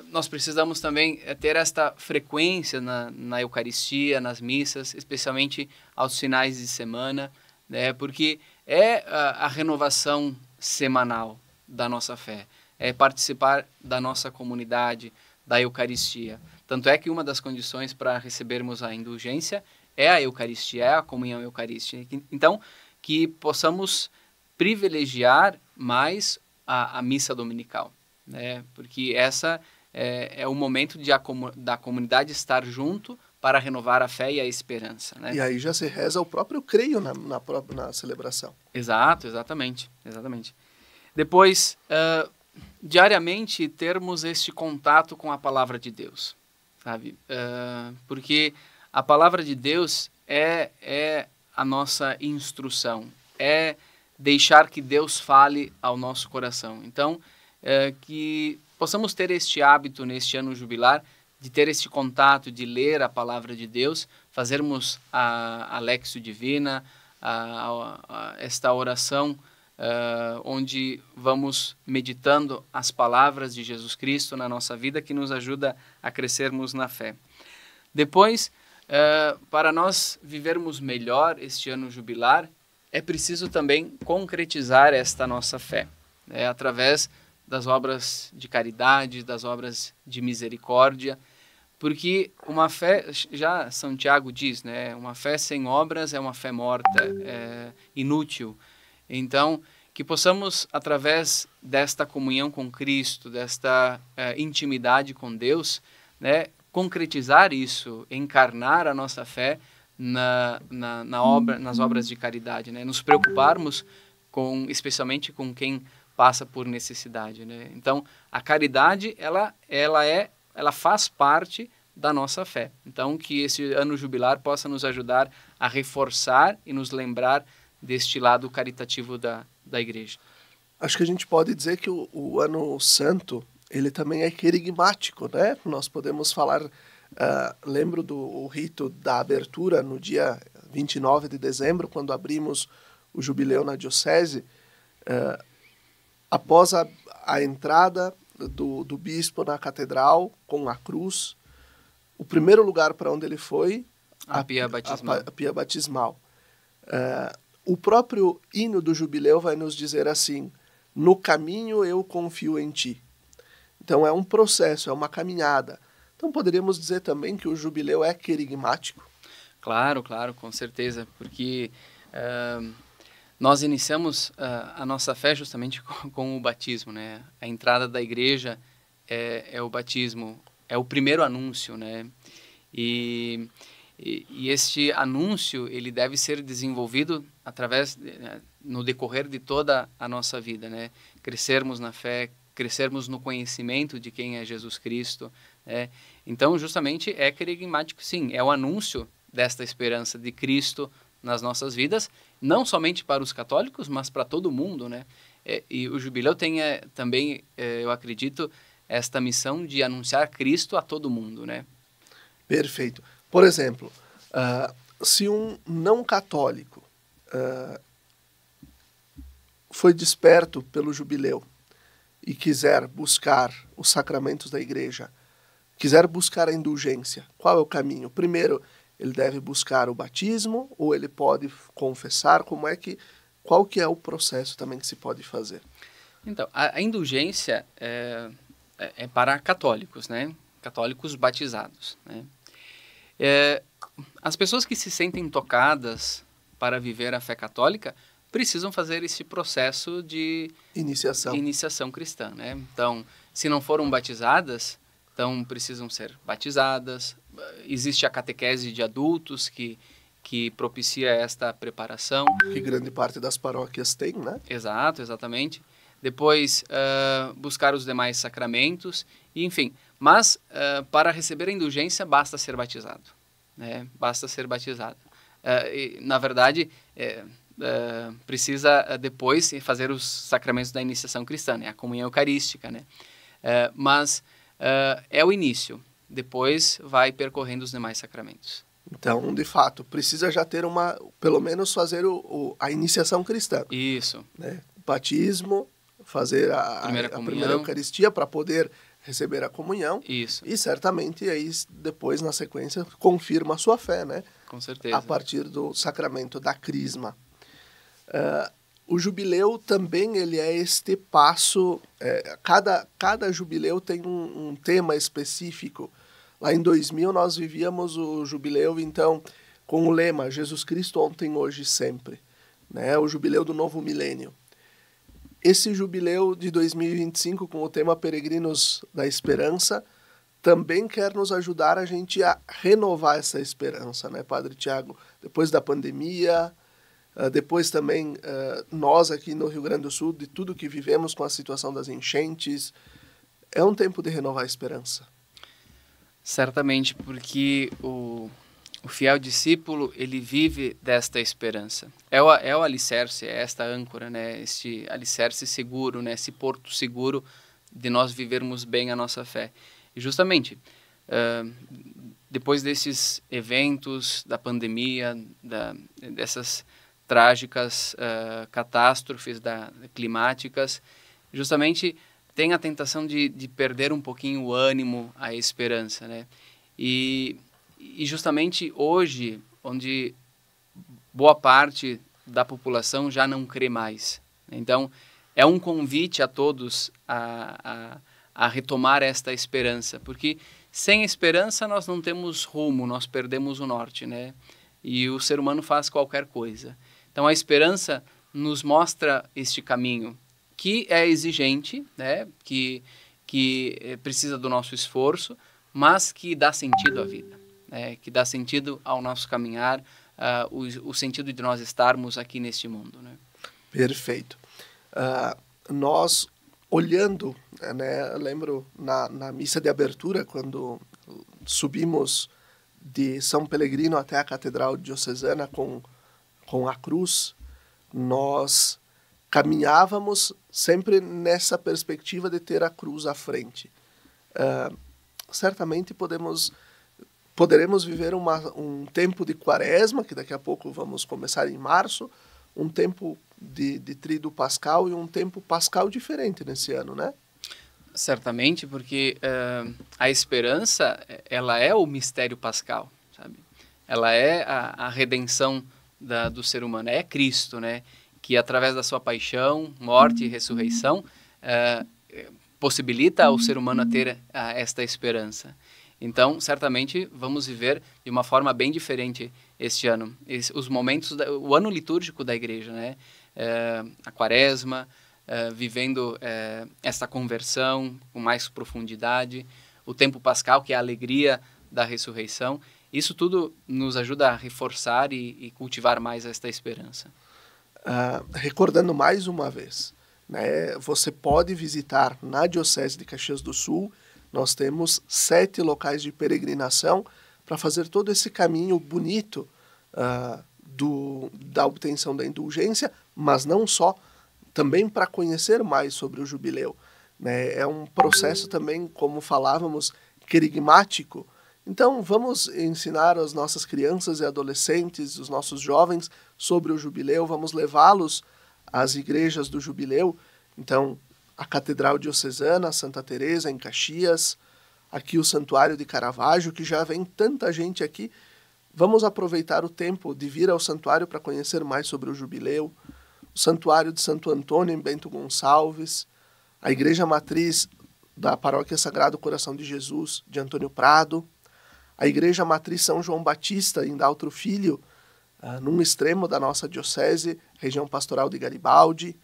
nós precisamos também ter esta frequência na Eucaristia, nas missas, especialmente aos finais de semana, né? Porque é a renovação semanal da nossa fé, é participar da nossa comunidade, da Eucaristia. Tanto é que uma das condições para recebermos a indulgência é a Eucaristia, é a comunhão eucarística. Então, que possamos privilegiar mais a missa dominical, né? Porque essa é o momento da comunidade estar junto para renovar a fé e a esperança, né? E aí já se reza o próprio creio na celebração. Exatamente. Depois, diariamente, termos este contato com a palavra de Deus, sabe? Porque a palavra de Deus é a nossa instrução, é deixar que Deus fale ao nosso coração. Então, que possamos ter este hábito neste ano jubilar, de ter este contato, de ler a palavra de Deus, fazermos a Lectio Divina, esta oração, onde vamos meditando as palavras de Jesus Cristo na nossa vida, que nos ajuda a crescermos na fé. Depois, para nós vivermos melhor este ano jubilar, é preciso também concretizar esta nossa fé, né, através das obras de caridade, das obras de misericórdia, porque uma fé, já São Tiago diz, né, uma fé sem obras é uma fé morta, inútil. Então, que possamos, através desta comunhão com Cristo, desta intimidade com Deus, né, concretizar isso, encarnar a nossa fé nas obras de caridade, né, nos preocuparmos especialmente com quem passa por necessidade, né? Então, a caridade, ela faz parte da nossa fé. Então, que esse ano jubilar possa nos ajudar a reforçar e nos lembrar deste lado caritativo da Igreja. Acho que a gente pode dizer que o Ano Santo, ele também é querigmático, né? Nós podemos falar, lembro do rito da abertura no dia 29 de dezembro, quando abrimos o jubileu na Diocese, após a entrada do bispo na catedral com a cruz, o primeiro lugar para onde ele foi, a pia batismal. A pia batismal. O próprio hino do jubileu vai nos dizer assim: no caminho eu confio em ti. Então é um processo, é uma caminhada. Então poderíamos dizer também que o jubileu é querigmático? Claro, com certeza, porque nós iniciamos a nossa fé justamente com o batismo, né? A entrada da igreja é o batismo, é o primeiro anúncio, né? E E este anúncio, ele deve ser desenvolvido no decorrer de toda a nossa vida, né? Crescermos na fé, crescermos no conhecimento de quem é Jesus Cristo, né? Então, justamente, é querigmático, sim, é o anúncio desta esperança de Cristo nas nossas vidas, não somente para os católicos, mas para todo mundo, né? E o jubileu tem também, eu acredito, esta missão de anunciar Cristo a todo mundo, né? Perfeito. Por exemplo, se um não católico foi desperto pelo jubileu e quiser buscar os sacramentos da igreja, quiser buscar a indulgência, qual é o caminho? Primeiro, ele deve buscar o batismo ou ele pode confessar? Qual que é o processo também que se pode fazer? Então, a indulgência é para católicos, né? Católicos batizados, né? As pessoas que se sentem tocadas para viver a fé católica precisam fazer esse processo de iniciação cristã, né? Então, se não foram batizadas, então precisam ser batizadas. Existe a catequese de adultos que propicia esta preparação. Que grande parte das paróquias tem, né? Exato, exatamente. Depois, buscar os demais sacramentos, e, enfim. Mas, para receber a indulgência, basta ser batizado, né? Basta ser batizado. Na verdade, precisa depois fazer os sacramentos da iniciação cristã, né? A comunhão eucarística, né? Mas é o início. Depois vai percorrendo os demais sacramentos. Então, de fato, precisa já ter pelo menos fazer a iniciação cristã. Isso. Né? Batismo, fazer a primeira Eucaristia para poder receber a comunhão. Isso. E certamente aí depois, na sequência, confirma a sua fé, né? Com certeza. A partir do sacramento da crisma. O jubileu também ele é este passo, cada jubileu tem um tema específico. Lá em 2000 nós vivíamos o jubileu, então, com o lema Jesus Cristo ontem, hoje e sempre, né? O jubileu do novo milênio. Esse jubileu de 2025, com o tema Peregrinos da Esperança, também quer nos ajudar a gente a renovar essa esperança, né, Padre Tiago? Depois da pandemia, depois também nós aqui no Rio Grande do Sul, de tudo que vivemos com a situação das enchentes, é um tempo de renovar a esperança. Certamente, porque o fiel discípulo, ele vive desta esperança. É o alicerce, é esta âncora, né? Este alicerce seguro, né? Esse porto seguro de nós vivermos bem a nossa fé. E justamente, depois desses eventos, da pandemia, dessas trágicas catástrofes climáticas, justamente tem a tentação de perder um pouquinho o ânimo, a esperança, né? E justamente hoje, onde boa parte da população já não crê mais. Então, é um convite a todos a retomar esta esperança, porque sem esperança nós não temos rumo, nós perdemos o norte, né? E o ser humano faz qualquer coisa. Então, a esperança nos mostra este caminho, que é exigente, né? Que precisa do nosso esforço, mas que dá sentido à vida, né? Que dá sentido ao nosso caminhar, o sentido de nós estarmos aqui neste mundo, né? Perfeito. Nós, olhando, né, eu lembro na missa de abertura, quando subimos de São Pelegrino até a Catedral Diocesana com a cruz, nós caminhávamos sempre nessa perspectiva de ter a cruz à frente. Certamente poderemos viver um tempo de quaresma, que daqui a pouco vamos começar em março, um tempo de tríduo pascal e um tempo pascal diferente nesse ano, né? Certamente, porque a esperança, ela é o mistério pascal, sabe? Ela é a redenção do ser humano, é Cristo, né? Que através da sua paixão, morte e ressurreição, possibilita ao ser humano a ter esta esperança. Então, certamente, vamos viver de uma forma bem diferente este ano. Os momentos, o ano litúrgico da igreja, né? A quaresma, vivendo esta conversão com mais profundidade, o tempo pascal, que é a alegria da ressurreição. Isso tudo nos ajuda a reforçar e cultivar mais esta esperança. Recordando mais uma vez, né, você pode visitar na Diocese de Caxias do Sul. Nós temos 7 locais de peregrinação para fazer todo esse caminho bonito da obtenção da indulgência, mas não só, também para conhecer mais sobre o jubileu. Né? É um processo também, como falávamos, querigmático. Então, vamos ensinar as nossas crianças e adolescentes, os nossos jovens, sobre o jubileu, vamos levá-los às igrejas do jubileu. Então, a Catedral Diocesana, Santa Teresa, em Caxias, aqui o Santuário de Caravaggio, que já vem tanta gente aqui. Vamos aproveitar o tempo de vir ao santuário para conhecer mais sobre o jubileu. O Santuário de Santo Antônio, em Bento Gonçalves, a Igreja Matriz da Paróquia Sagrado Coração de Jesus, de Antônio Prado, a Igreja Matriz São João Batista, em Daltro Filho, num extremo da nossa diocese, região pastoral de Garibaldi,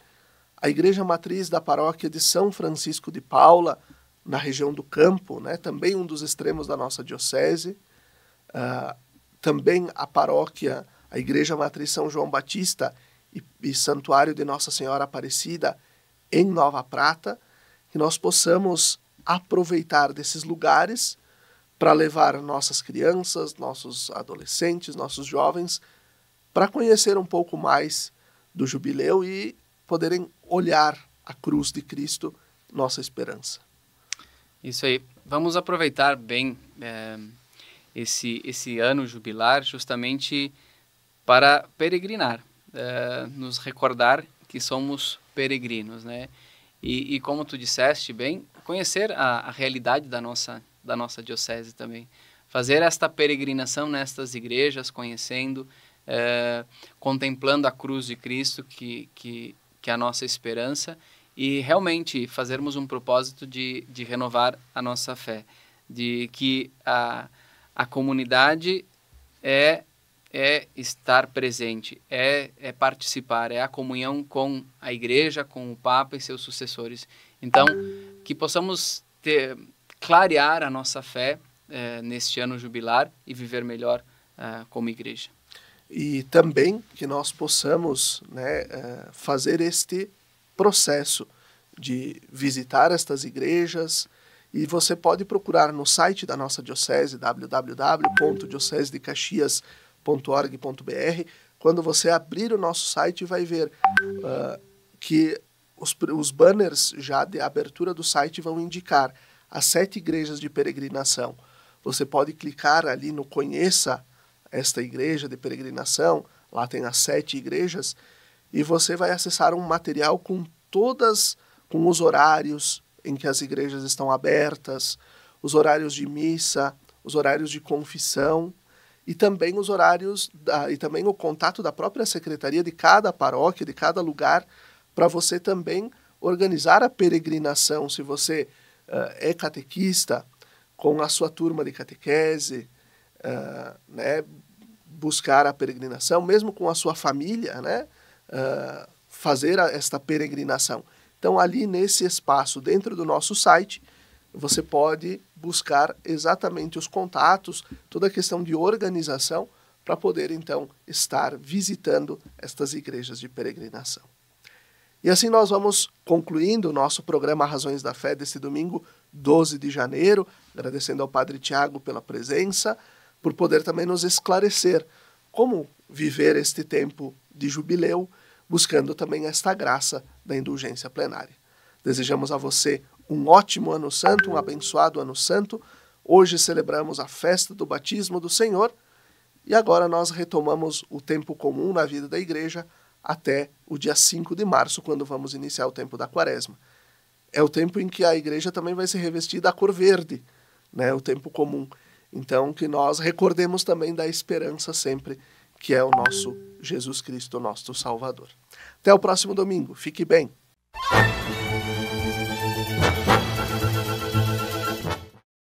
a Igreja Matriz da Paróquia de São Francisco de Paula, na região do Campo, né, também um dos extremos da nossa diocese, também a paróquia, a Igreja Matriz São João Batista e Santuário de Nossa Senhora Aparecida, em Nova Prata, que nós possamos aproveitar desses lugares para levar nossas crianças, nossos adolescentes, nossos jovens, para conhecer um pouco mais do jubileu e poderem olhar a cruz de Cristo, nossa esperança. Isso aí. Vamos aproveitar bem esse ano jubilar justamente para peregrinar, nos recordar que somos peregrinos, né? E como tu disseste bem, conhecer a realidade da nossa diocese também. Fazer esta peregrinação nestas igrejas, conhecendo, contemplando a cruz de Cristo, que é a nossa esperança, e realmente fazermos um propósito de renovar a nossa fé, de que a comunidade é estar presente, é participar, é a comunhão com a Igreja, com o Papa e seus sucessores. Então, que possamos clarear a nossa fé neste ano jubilar e viver melhor como Igreja. E também que nós possamos, né, fazer este processo de visitar estas igrejas, e você pode procurar no site da nossa diocese, www.diocesedecaxias.org.br. Quando você abrir o nosso site, vai ver que os banners já de abertura do site vão indicar as 7 igrejas de peregrinação. Você pode clicar ali no Conheça esta igreja de peregrinação, lá tem as 7 igrejas, e você vai acessar um material com os horários em que as igrejas estão abertas, os horários de missa, os horários de confissão, e também os horários, e também o contato da própria secretaria de cada paróquia, de cada lugar, para você também organizar a peregrinação. Se você é catequista, com a sua turma de catequese, né, buscar a peregrinação, mesmo com a sua família, né, fazer esta peregrinação. Então, ali nesse espaço, dentro do nosso site, você pode buscar exatamente os contatos, toda a questão de organização, para poder, então, estar visitando estas igrejas de peregrinação. E assim nós vamos concluindo o nosso programa Razões da Fé deste domingo, 12 de janeiro, agradecendo ao Padre Tiago pela presença, por poder também nos esclarecer como viver este tempo de jubileu, buscando também esta graça da indulgência plenária. Desejamos a você um ótimo ano santo, um abençoado ano santo. Hoje celebramos a festa do batismo do Senhor e agora nós retomamos o tempo comum na vida da igreja até o dia 5 de março, quando vamos iniciar o tempo da Quaresma. É o tempo em que a igreja também vai se revestir da cor verde, né, o tempo comum. Então, que nós recordemos também da esperança sempre, que é o nosso Jesus Cristo, nosso Salvador. Até o próximo domingo. Fique bem.